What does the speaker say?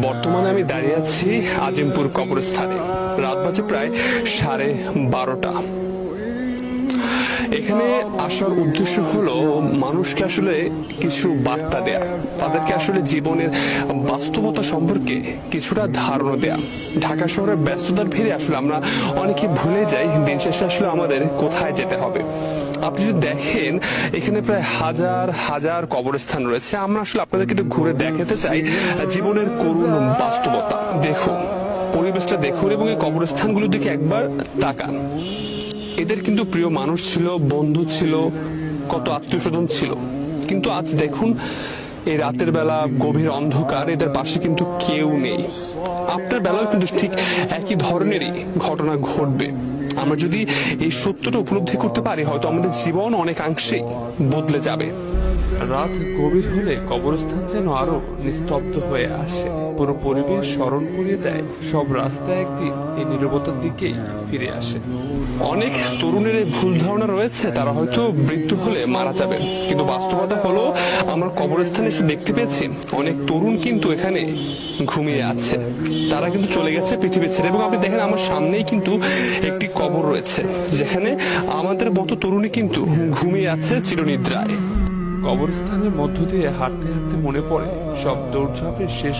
বর্তমানে আমি দাঁড়িয়ে আছি আজিমপুর কবরস্থানে। রাত বাজে প্রায় 12:30। এখানে আসার উদ্দেশ্য হলো মানুষকে আসলে কিছু বার্তা দেয়া, তাদেরকে আসলে জীবনের বাস্তবতা সম্পর্কে কিছুটা ধারণা দেয়া। ঢাকা শহরের ব্যস্ততার ভিড়ে আসলে আমরা অনেকে ভুলে যাই দিন শেষে আসলে আমাদের কোথায় যেতে হবে। আপনি যদি দেখেন এখানে প্রায় হাজার হাজার কবরস্থান রয়েছে। আমরা আসলে আপনাদেরকে একটু ঘুরে দেখাতে চাই জীবনের করুণ বাস্তবতা। দেখুন, পরিবেশটা দেখুন এবং এই কবরস্থানগুলোর দিকে একবার তাকান। এদের কিন্তু প্রিয় মানুষ ছিল, বন্ধু ছিল, কত আত্মীয় স্বজন ছিল, কিন্তু আজ দেখুন এই রাতের বেলা গভীর অন্ধকার, এদের পাশে কিন্তু কেউ নেই। আপনার বেলাও কিন্তু ঠিক একই ধরনেরই ঘটনা ঘটবে। আমরা যদি এই সত্যটা উপলব্ধি করতে পারি, হয়তো আমাদের জীবন অনেকাংশেই বদলে যাবে। রাত গভীর হলে কবরস্থান যেন আরো নিস্তব্ধ হয়ে আসে। পুরো পরিবেশ স্মরণ করিয়ে দেয় সব রাস্তায় একদিন এই নীরবতার দিকেই ফিরে আসে। অনেক তরুণের এই ভুল ধারণা রয়েছে তারা হয়তো মৃত্যু হলে মারা যাবে, কিন্তু বাস্তবতা হলো আমরা কবরস্থানে এসে দেখতে পেয়েছি অনেক তরুণ কিন্তু এখানে ঘুমিয়ে আছে। তারা কিন্তু চলে গেছে পৃথিবী ছেড়ে। এবং আপনি দেখেন আমার সামনেই কিন্তু একটি কবর রয়েছে যেখানে আমাদের মতো তরুণী কিন্তু ঘুমিয়ে আছে চিরনিদ্রায়। কবরস্থানের মধ্য দিয়ে হাঁটতে হাঁটতে মনে পড়ে সব দৌড়ঝাঁপের শেষ